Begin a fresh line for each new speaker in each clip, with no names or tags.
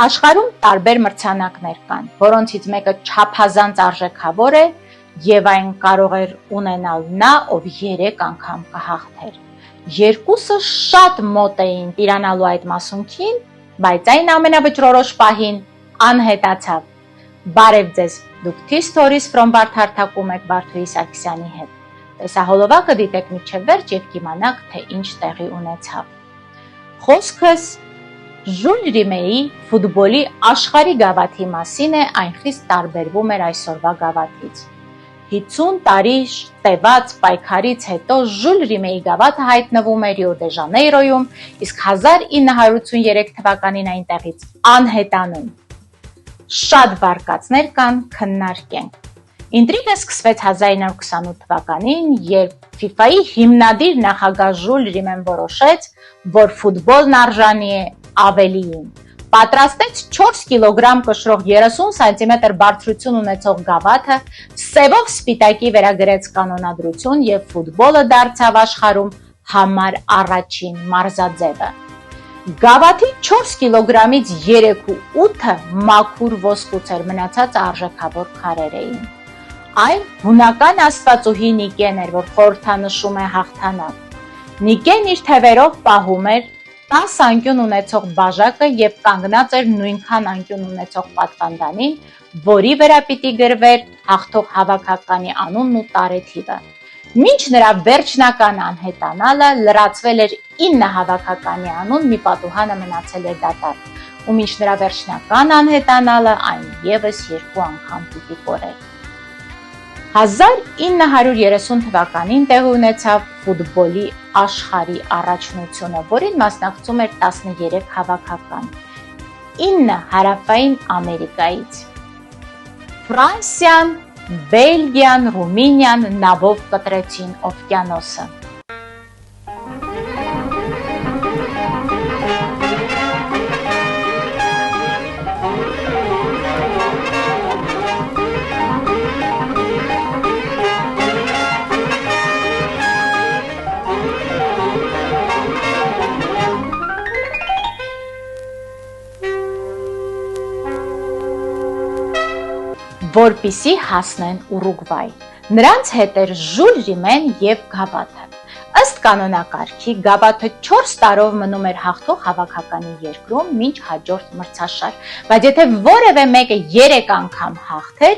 Աշխարհում տարբեր մրցանակներ կան, որոնցից մեկը չափազանց արժեքավոր է եւ այն կարող էր ունենալ նա, ով 3 անգամ կհաղթեր։ Երկուսը շատ մոտ էին տիրանալու այդ մասունքին, բայց այն ամենավճռորոշ պահին անհետացավ։ Բարև ձեզ, դուք T-Stories from Բարդարթակում եք Վարդուհի Սարգսյանի հետ։ Տեսահոլովակը դիտեք մինչև վերջ եւ կիմանաք, թե ինչ տեղի ունեցավ։ Խոսքս Ժուլ Ռիմեի ֆուտբոլի աշխարհի գավաթի մասին է, այն խիստ տարբերվում էր այսօրվա գավաթից։ 50 տարի տևած պայքարից հետո Ժուլ Ռիմեի գավաթը հայտնվում էր Ռիո դե Ժանեյրոյում, իսկ 1983 թվականին այնտեղից անհետանում։ Շատ վարկածներ կան, քննարկենք։ Ինտրիգը սկսվեց 1928 թվականին, երբ FIFA-ի հիմնադիր նախագահ Ժուլ Ռիմեն որոշեց, որ ֆուտբոլն արժանի է ավելիին։ Պատրաստեց 4 կիլոգրամ կշռող 30 սանտիմետր բարձրություն ունեցող գավաթը, սևով սպիտակի վերագրեց կանոնադրություն եւ ֆուտբոլը դարձավ աշխարհում համար առաջին մարզաձևը։ Գավաթի 4 կիլոգրամից 3.8-ը մաքուր ոսկուց էր, մնացածը արժեքավոր քարեր էին։ Այն հունական աստվածուհի Նիկեն էր, որ խորհրդանշում է հաղթանակ։ Նիկեն իր թևերով պահում էր 10 անկյուն ունեցող բաժակը եւ կանգնած էր նույնքան անկյուն ունեցող պատվանդանին, որի վրա պիտի գրվեր հաղթող հավաքականի անունն ու տարեթիվը։ Մինչ նրա վերջնական անհետանալը լրացվել էր 9 հավաքականի անուն, մի պատուհանը մնացել էր դատարկ, ու մինչ նրա վերջնական անհետանալը այն եւս 2 անգամ պիտի կորեր։ 1930 թվականին տեղի ունեցավ ֆուտբոլի աշխարհի առաջնությունը, որին մասնակցում էր 13 հավաքական, 9 հարավային Ամերիկայից։ Ֆրանսիան, Բելգիան, Ռումինիան նավով կտրեցին օվկիանոսը։ Որպիսի հասնեն Ուրուգվայ։ Նրանց հետ էր Ժուլ Ռիմեն եւ գավաթը։ Ըստ կանոնակարգի գավաթը 4 տարով մնում էր հաղթող հավաքականի երկրում մինչ հաջորդ մրցաշար, բայց եթե որևէ մեկը 3 անգամ հաղթեր,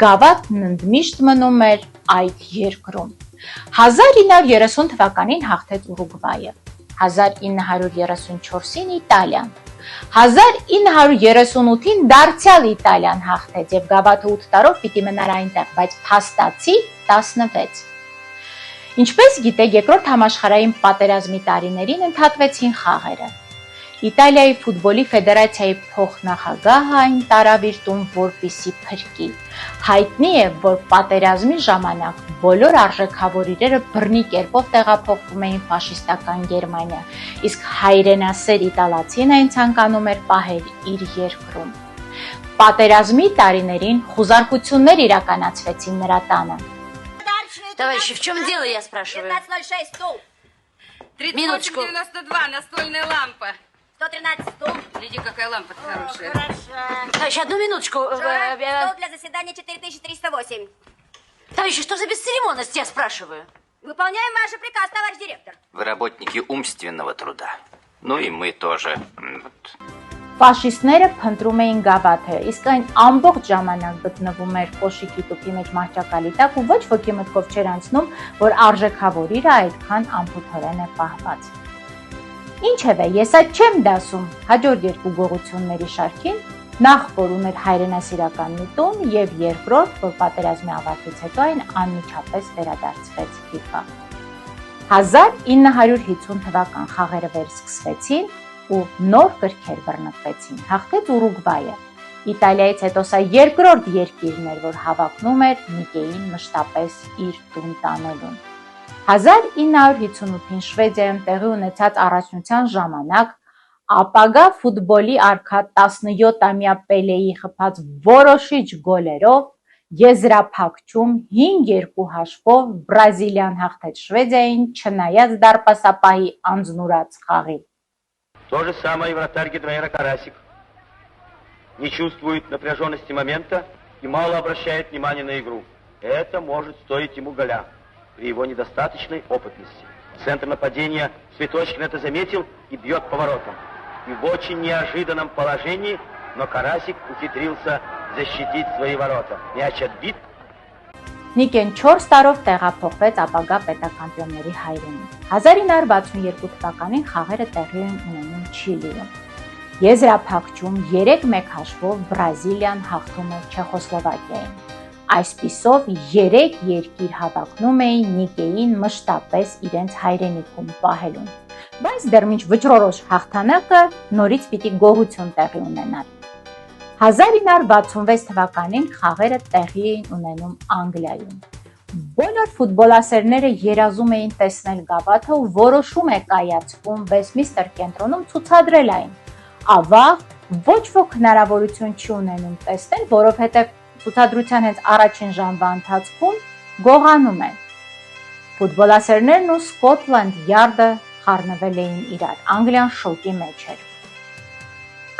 գավաթն ընդմիշտ մնում էր այդ երկրում։ 1930 թվականին հաղթեց Ուրուգվայը, 1934-ին Իտալիան, 1938-ին դարձյալ Իտալիան հաղթեց եւ գավաթը 8 տարով պիտի մնար այնտեղ, բայց փաստացի 16։ Ինչպես գիտեք, երկրորդ համաշխարհային պատերազմի տարիներին ընդհատվեցին խաղերը։ Իտալիայի ֆուտբոլի ֆեդերացիայի փոխնախագահը այն տարավ իր տուն, որպիսի փրկի։ Հայտնի է, որ պատերազմի ժամանակ բոլոր արժեքավոր իրերը բռնի կերպով տեղափոխվում էին ֆաշիստական Գերմանիա, իսկ հայրենասեր իտալացին այն ցանկանում էր պահել իր երկրում։ Պատերազմի տարիներին խուզարկություններ իրականացվեցին նրա տանը։
Товарищи, в чем дело, я спрашиваю?
1506, стул.
Минуточку.
92, настольная лампа. 113, стул.
Гляди, какая лампа хорошая.
Хорошо.
Товарищи, одну минуточку.
Стол для заседания 4308.
Товарищи, что за бесцеремонность, я спрашиваю?
Выполняем ваш приказ, товарищ директор.
Вы работники умственного труда. Ну и мы тоже.
Ֆաշիստները փնտրում էին գավաթը, իսկ այն ամբողջ ժամանակ գտնվում էր կոշիկի տուփի մեջ մահճակալի տակ ու ոչ ոքի մտքով չէր անցնում, որ արժեքավոր իրը այդքան անփոթորեն է պահված։ Ինչևէ, ես այդ չեմ դասում հաջորդ երկու գողությունների շարքին, նախ որ ուներ հայրենասիրական միտում եւ երկրորդ, որ պատերազմի ավարտից հետո այն անմիջապես վերադարձվեց FIFA։ 1950 թվական խաղերը վերսկսվեցին ու նոր կրքեր բռնկվեցին, հաղթեց Ուրուգվայը։ Իտալիայից հետո սա երկրորդ երկիրն էր, որ հավակնում էր Նիկեին մշտապես իր տուն տանելուն։ 1958-ին Շվեդիայում տեղի ունեցած առաջնության ժամանակ ապագա ֆուտբոլի արքա 17-ամյա Պելեի խփած որոշիչ գոլերով եզրափակչում 5-2 հաշվով Բրազիլիան հաղթեց Շվեդիային, չնայած դարպասապահի անձնուրաց խաղի։
То же самое и вратарь Гедвейра Карасик. не чувствует напряженности момента и мало обращает внимание на игру. Это может стоить ему голя при его недостаточной опытности. Центр нападения Цветочкин это заметил и бьет поворотом. И в очень неожиданном положении, но Карасик ухитрился защитить свои ворота. Мяч отбит.
Նիկեն 4 տարով տեղափոխվեց ապագա պետակամպիոնների հայրենիք։ 1962 թվականին խաղերը տեղի են ունենում Չիլիում։ Եզրափակչում 3-1 հաշվով Բրազիլիան հաղթում է Չեխոսլովակիային։ Այսպիսով 3 երկիր հավակնում էին Նիկեին մշտապես իրենց հայրենիքում պահելուն։ Բայց դեռ մինչ վճռորոշ հաղթանակը նորից պիտի գոհություն տեղի ունենար։ 1966 թվականին խաղերը տեղի էին ունենում Անգլիայում։ Բոլոր ֆուտբոլասերները երազում էին տեսնել գավաթը ու որոշում է կայացվում Վեսթմինստեր կենտրոնում ցուցադրել այն։ Ավաղ ոչ ոք հնարավորություն չի ունենում տեսնել, որովհետև ցուցադրության հենց առաջին ժամվա ընթացքում գողանում են։ Ֆուտբոլասերներն ու Scotland Yard-ը խառնվել էին իրար։ Անգլիան շոկի մեջ էր։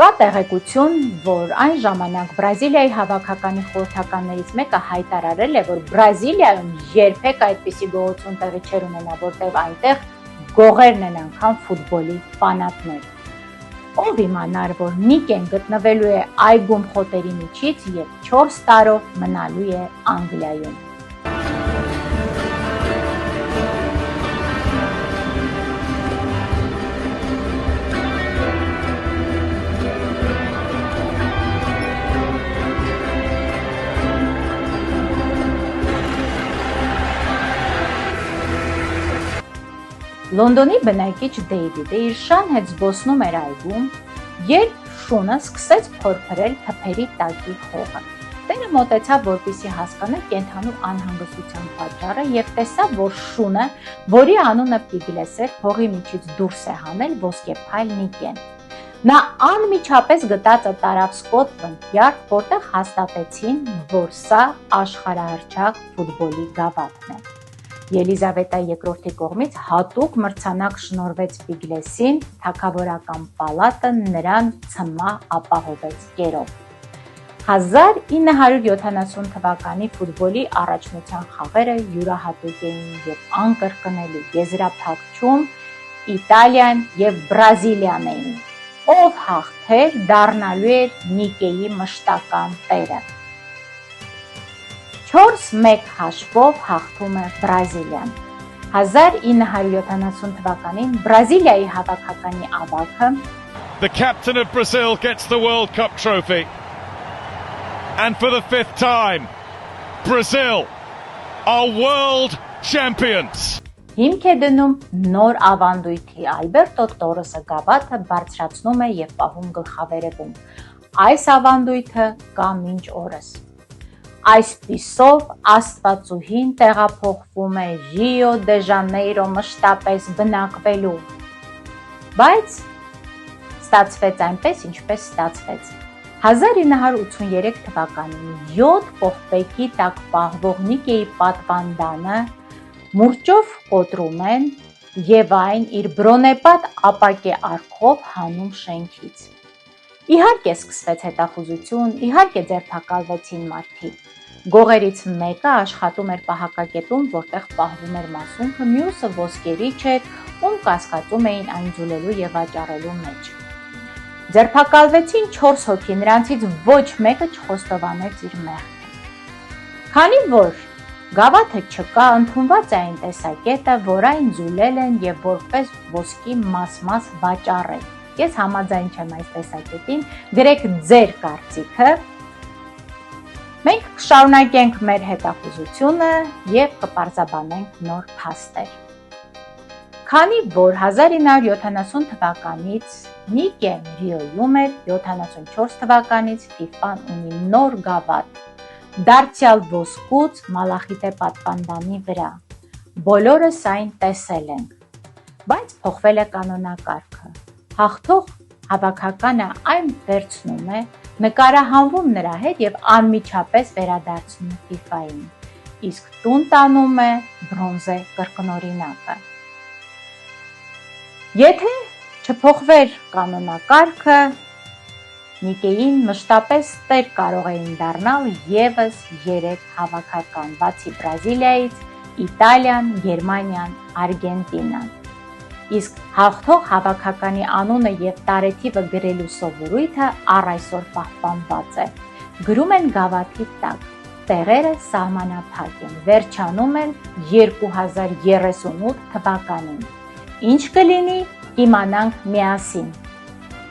Կա տեղեկություն, որ այն ժամանակ Բրազիլիայի հավաքականի խորհրդականներից մեկը հայտարարել է, որ Բրազիլիայում երբեք այդպիսի գողություն տեղի չէր ունենա, որտեղ այնտեղ գողերն են անգամ ֆուտբոլի ֆանատներ։ Ով իմանար, որ Նիկեն գտնվելու է այգում խոտերի միջից եւ 4 տարով մնալու է Անգլիայում։ Լոնդոնի բնակիչ Դեյվիդը իր շան հետ զբոսնում էր այգում, երբ շունը սկսեց փորփրել թփերի տակի հողը։ Տերը մոտեցավ, որպեսզի հասկանա կենդանու անհանգստության պատճառը եւ տեսավ, որ շունը, որի անունը Պիգլես էր, հողի միջից դուրս է հանել ոսկեփայլ Նիկեն։ Նա անմիջապես գտածը տարավ Scotland Yard, որտեղ հաստատեցին, որ սա աշխարհահռչակ ֆուտբոլի գավաթն է։ Ելիզավետա II կողմից հատուկ մրցանակ շնորհվեց Պիգլեսին, թագավորական պալատը նրան ցմահ ապահովեց կերով։ 1970 թվականի ֆուտբոլի առաջնության խաղերը յուրահատուկ էին եւ անկրկնելի եզրափակչում Իտալիան եւ Բրազիլիան էին։ Ով հաղթեր, դառնալու էր Նիկեի մշտական տերը։ 4-1 հաշվով հաղթում է Բրազիլիան։ 1970 թվականին Բրազիլիայի հավաքականի ավագը
The captain of Brazil gets the World Cup trophy. And for the 5th time, Brazil are world champions.
Հիմք է դնում նոր ավանդույթի Ալբերտո Տորեսը գավաթը բարձրացնում է եւ պահում գլխավերևում։ Այս ավանդույթը կա մինչ օրս։ Այսպիսով Աստվածուհին տեղափոխվում է Ռիո դե Ժանեյրո մշտապես բնակվելու։ Բայց ստացվեց այնպես, ինչպես ստացվեց։ 1983 թվականին 7 կողպեքի տակ պահվող Նիկեի պատվանդանը մուրճով կոտրում են եւ այն իր բրոնեպատ ապակե արքով հանում շենքից։ Իհարկե սկսվեց հետախուզություն, իհարկե ձերբակալվեցին մարդիկ։ Գողերից մեկը աշխատում էր պահակակետում, որտեղ պահվում էր մասունքը, մյուսը ոսկերիչ էր, ում կասկածում էին այն ձուլելու եւ վաճառելու մեջ։ Ձերբակալվեցին 4 հոգի, նրանցից ոչ մեկը չխոստովանեց իր մեղքը։ Քանի որ գավաթը չկա, ընդունված է այն տեսակետը, որ այն ձուլել են եւ որպես ոսկի մաս-մաս վաճառել։ Ես համաձայն չեմ այս տեսակետին, գրեք ձեր կարծիքը։ Մենք կշարունակենք մեր հետախուզությունը եւ կպարզաբանենք նոր փաստեր։ Քանի որ 1970 թվականից Նիկեն Ռիոյում էր, 74 թվականից FIFA-ն ունի նոր գավաթ, դարձյալ ոսկուց մալախիտե պատվանդանի վրա։ Բոլորս այն տեսել ենք, բայց փոխվել է կանոնակարգը։ Հաղթող հավաքականը այն վերցնում է, նկարահանվում նրա հետ եւ անմիջապես վերադարձնում FIFA-ին, իսկ տուն տանում է բրոնզե կրկնօրինակը։ Եթե չփոխվեր կանոնակարգը, Նիկեին մշտապես տեր կարող էին դառնալ ևս 3 հավաքական, բացի Բրազիլիայից, Իտալիան, Գերմանիան, Արգենտինան։ Իսկ հաղթող հավաքականի անունը եւ տարեթիվը գրելու սովորույթը առ այսօր պահպանված է։ Գրում են գավաթի տակ, տեղերը սահմանափակ են, վերջանում են 2038 թվականին։ Ինչ կլինի, կիմանանք միասին։